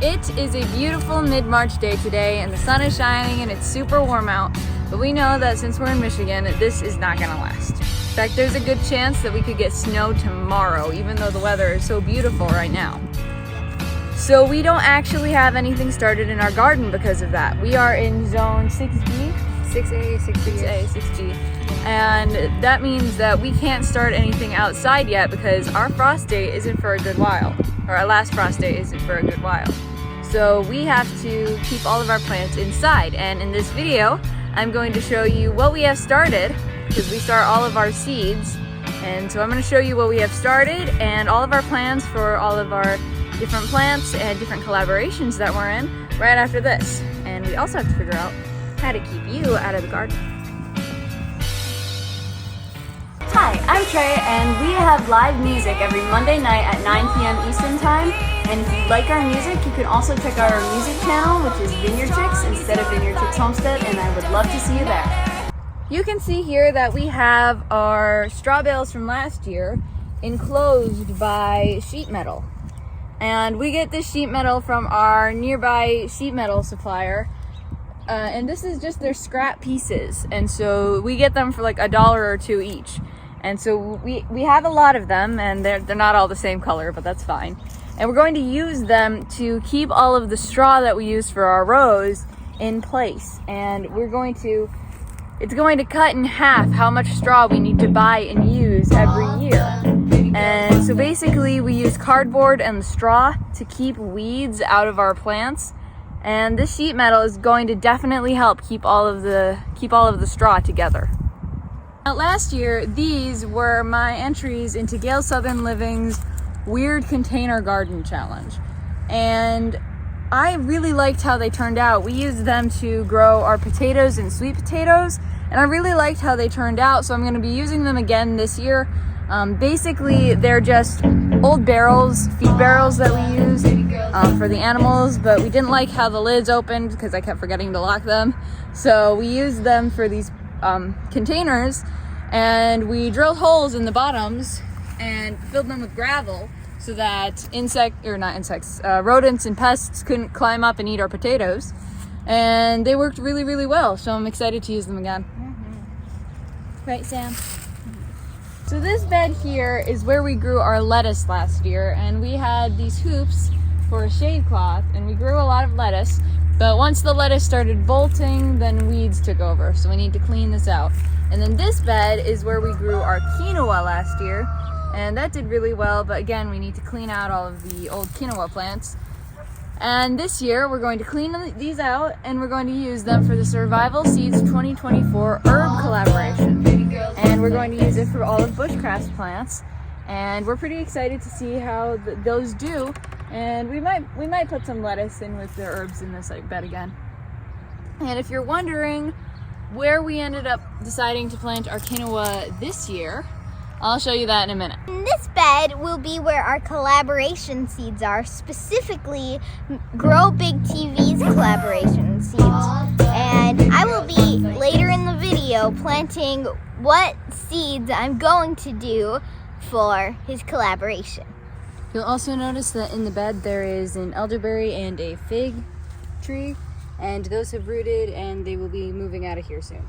It is a beautiful mid-March day today and the sun is shining and it's super warm out, but we know that since we're in Michigan, this is not gonna last. In fact, there's a good chance that we could get snow tomorrow, even though the weather is so beautiful right now. So we don't actually have anything started in our garden because of that. We are in zone 6B, 6A, 6G. And that means that we can't start anything outside yet because our frost date isn't for a good while, or our last frost date isn't for a good while. So we have to keep all of our plants inside. And in this video, I'm going to show you what we have started, because we start all of our seeds. And so I'm going to show you what we have started and all of our plans for all of our different plants and different collaborations that we're in right after this. And we also have to figure out how to keep you out of the garden. Hi, I'm Trey, and we have live music every Monday night at 9 p.m. Eastern Time. And if you like our music, you can also check out our music channel, which is Vineyard Chicks instead of Vineyard Chicks Homestead, and I would love to see you there. You can see here that we have our straw bales from last year enclosed by sheet metal. And we get this sheet metal from our nearby sheet metal supplier. And this is just their scrap pieces. And so we get them for like $1 or $2 each. And so we have a lot of them, and they're not all the same color, but that's fine. And we're going to use them to keep all of the straw that we use for our rows in place. And it's going to cut in half how much straw we need to buy and use every year. And so basically we use cardboard and the straw to keep weeds out of our plants. And this sheet metal is going to definitely help keep all of the straw together. Now, last year, these were my entries into Gale Southern Living's Weird Container Garden Challenge. And I really liked how they turned out. We used them to grow our potatoes and sweet potatoes, and I really liked how they turned out, so I'm going to be using them again this year. Basically, they're just old barrels, feed barrels that we use for the animals, but we didn't like how the lids opened because I kept forgetting to lock them. So we used them for these containers, and we drilled holes in the bottoms and filled them with gravel so that rodents and pests couldn't climb up and eat our potatoes. And they worked really, really well, so I'm excited to use them again. Right, Sam? So this bed here is where we grew our lettuce last year, and we had these hoops for a shade cloth, and we grew a lot of lettuce. But once the lettuce started bolting, then weeds took over, so we need to clean this out. And then this bed is where we grew our quinoa last year, and that did really well, but again, we need to clean out all of the old quinoa plants. And this year, we're going to clean these out, and we're going to use them for the Survival Seeds 2024 herb collaboration. And we're going to use it for all of Bushcraft's plants, and we're pretty excited to see how those do. And we might put some lettuce in with the herbs in this bed again. And if you're wondering where we ended up deciding to plant our quinoa this year, I'll show you that in a minute. This bed will be where our collaboration seeds are, specifically Grow Big TV's collaboration seeds. And I will be later in the video planting what seeds I'm going to do for his collaboration. You'll also notice that in the bed there is an elderberry and a fig tree, and those have rooted and they will be moving out of here soon.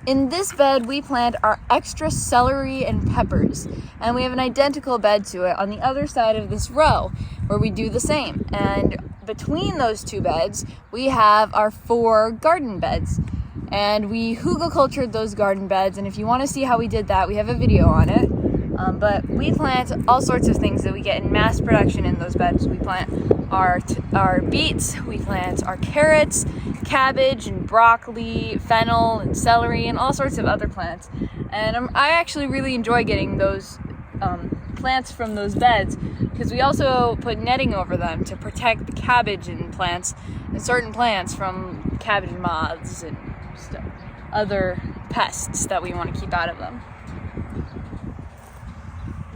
In this bed we plant our extra celery and peppers, and we have an identical bed to it on the other side of this row where we do the same. And between those two beds we have our 4 garden beds, and we Hugel cultured those garden beds, and if you want to see how we did that, we have a video on it. But we plant all sorts of things that we get in mass production in those beds. We plant our beets, we plant our carrots, cabbage and broccoli, fennel and celery, and all sorts of other plants. And I actually really enjoy getting those plants from those beds, because we also put netting over them to protect the cabbage and certain plants from cabbage moths and other pests that we want to keep out of them.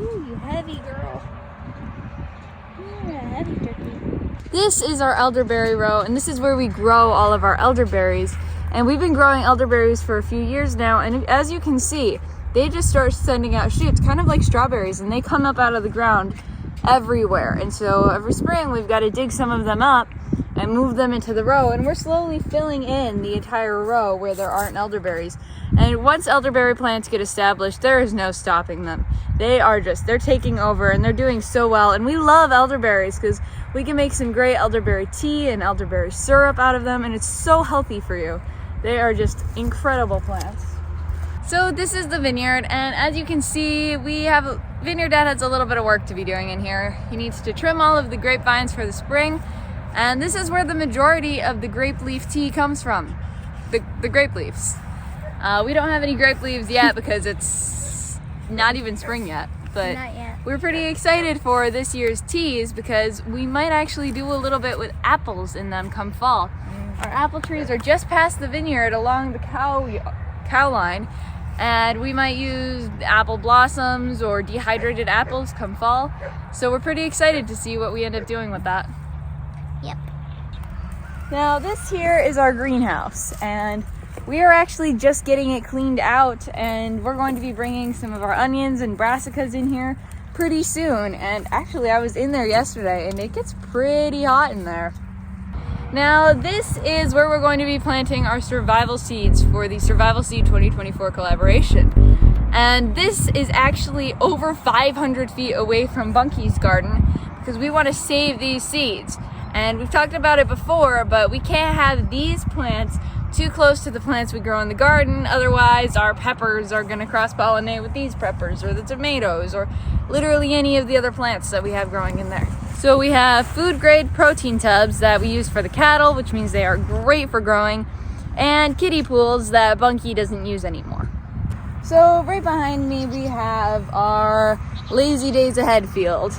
Ooh, you heavy girl. You're a heavy turkey. This is our elderberry row, and this is where we grow all of our elderberries. And we've been growing elderberries for a few years now, and as you can see, they just start sending out shoots, kind of like strawberries, and they come up out of the ground everywhere. And so every spring we've got to dig some of them up and move them into the row, and we're slowly filling in the entire row where there aren't elderberries. And once elderberry plants get established, there is no stopping them. They're taking over, and they're doing so well. And we love elderberries because we can make some great elderberry tea and elderberry syrup out of them, and it's so healthy for you. They are just incredible plants. So this is the vineyard, and as you can see, Vineyard Dad has a little bit of work to be doing in here. He needs to trim all of the grapevines for the spring, and this is where the majority of the grape leaf tea comes from, the grape leaves. We don't have any grape leaves yet because it's not even spring yet, but Not yet. we're pretty excited for this year's teas because we might actually do a little bit with apples in them come fall. Our apple trees are just past the vineyard along the cow line, and we might use apple blossoms or dehydrated apples come fall. So we're pretty excited to see what we end up doing with that. Yep. Now this here is our greenhouse, and we are actually just getting it cleaned out, and we're going to be bringing some of our onions and brassicas in here pretty soon. And actually I was in there yesterday and it gets pretty hot in there. Now this is where we're going to be planting our survival seeds for the Survival Seed 2024 collaboration. And this is actually over 500 feet away from Bunky's garden because we want to save these seeds. And we've talked about it before, but we can't have these plants too close to the plants we grow in the garden, otherwise our peppers are going to cross-pollinate with these peppers or the tomatoes or literally any of the other plants that we have growing in there. So we have food-grade protein tubs that we use for the cattle, which means they are great for growing, and kiddie pools that Bunky doesn't use anymore. So right behind me we have our Lazy Days Ahead field,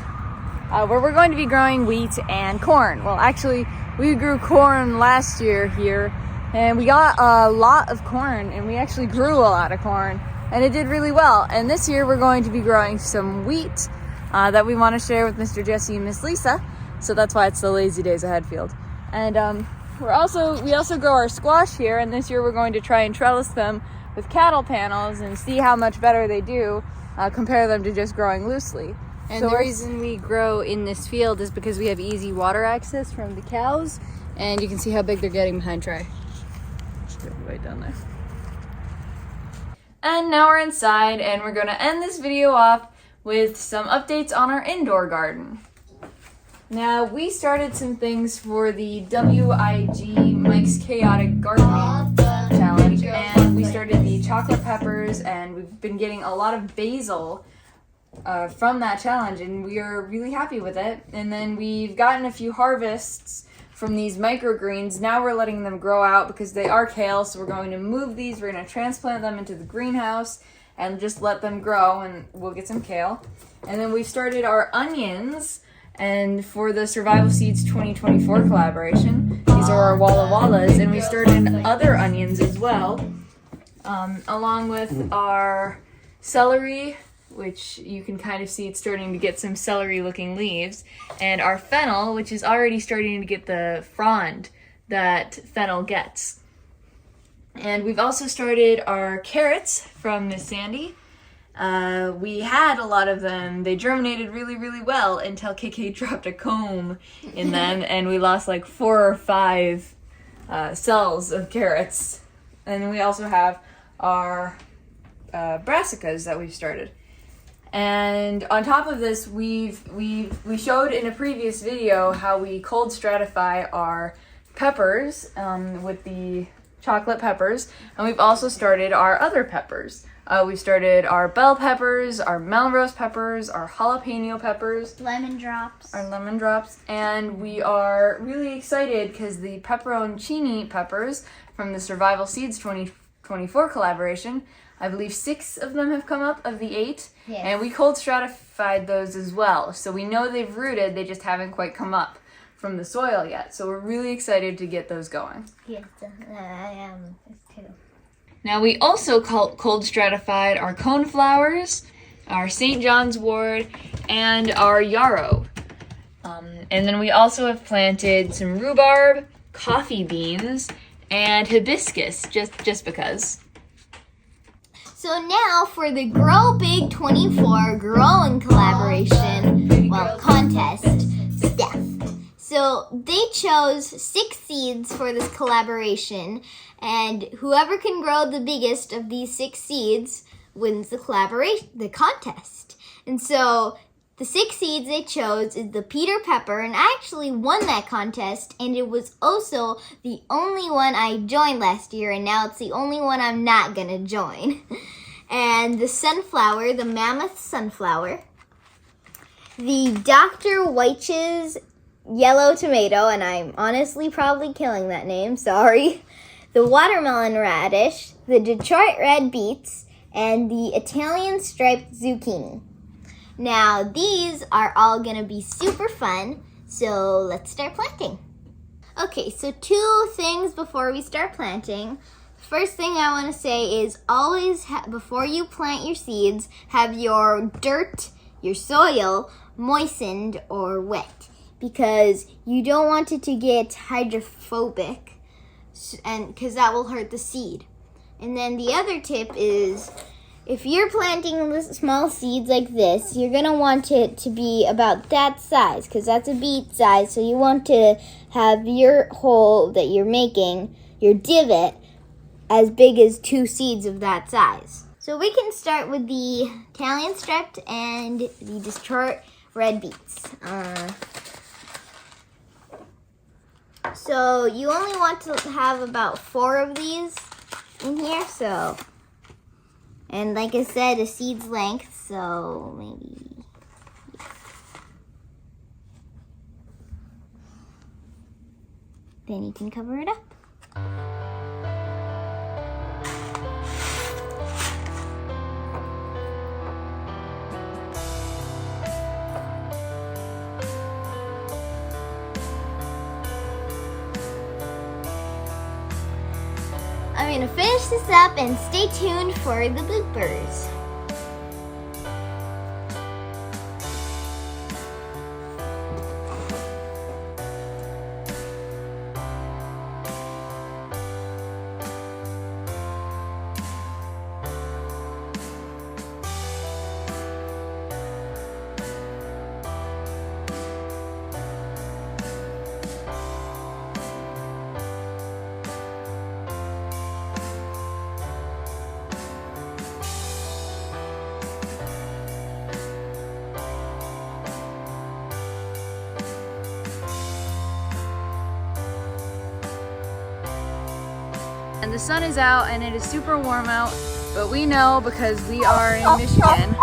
where we're going to be growing wheat and corn. Well, actually, we grew corn last year here, and we got a lot of corn, and we actually grew a lot of corn, and it did really well. And this year we're going to be growing some wheat that we want to share with Mr. Jesse and Miss Lisa, so that's why it's the Lazy Days Ahead field. And we also grow our squash here, and this year we're going to try and trellis them with cattle panels and see how much better they do, compare them to just growing loosely. And so the reason we grow in this field is because we have easy water access from the cows, and you can see how big they're getting behind Trey. Right down there. And now we're inside, and we're going to end this video off with some updates on our indoor garden. Now, we started some things for the WIG Mike's Chaotic Gardening Challenge, and we started the chocolate peppers, and we've been getting a lot of basil from that challenge, and we are really happy with it. And then we've gotten a few harvests from these microgreens. Now we're letting them grow out because they are kale, so we're going to move these. We're going to transplant them into the greenhouse and just let them grow, and we'll get some kale. And then we started our onions, and for the Survival Seeds 2024 collaboration, these are our Walla Wallas, and we started other onions as well, along with our celery, which you can kind of see it's starting to get some celery-looking leaves, and our fennel, which is already starting to get the frond that fennel gets. And we've also started our carrots from Miss Sandy. We had a lot of them. They germinated really, really well until KK dropped a comb in them, and we lost like 4 or 5 cells of carrots. And then we also have our brassicas that we've started. And on top of this, we showed in a previous video how we cold stratify our peppers with the chocolate peppers, and we've also started our other peppers. We've started our bell peppers, our Melrose peppers, our jalapeno peppers, our lemon drops, and we are really excited because the pepperoncini peppers from the Survival Seeds 2024 collaboration, I believe 6 of them have come up of the 8, yes. And we cold stratified those as well. So we know they've rooted, they just haven't quite come up from the soil yet. So we're really excited to get those going. Yes, I am too. Now we also cold stratified our coneflowers, our St. John's wort, and our yarrow. And then we also have planted some rhubarb, coffee beans, and hibiscus, just because. So now for the Grow Big 24 growing collaboration, contest stuff. So they chose 6 seeds for this collaboration, and whoever can grow the biggest of these 6 seeds wins the contest. And so the 6 seeds they chose is the Peter Pepper, and I actually won that contest, and it was also the only one I joined last year, and now it's the only one I'm not gonna join. And the sunflower, the mammoth sunflower, the Dr. Weitch's yellow tomato, and I'm honestly probably killing that name, sorry, the watermelon radish, the Detroit red beets, and the Italian striped zucchini. Now, these are all going to be super fun, so let's start planting. Okay, so 2 things before we start planting. First thing I want to say is always, before you plant your seeds, have your dirt, your soil, moistened or wet, because you don't want it to get hydrophobic, and because that will hurt the seed. And then the other tip is, if you're planting small seeds like this, you're going to want it to be about that size, because that's a beet size. So you want to have your hole that you're making, your divot, as big as 2 seeds of that size. So we can start with the Italian striped and the Detroit red beets. So you only want to have about 4 of these in here, so... And like I said, a seed's length, so maybe... Then you can cover it up. I'm going to finish this up and stay tuned for the bloopers. And the sun is out and it is super warm out, but we know because we are in Michigan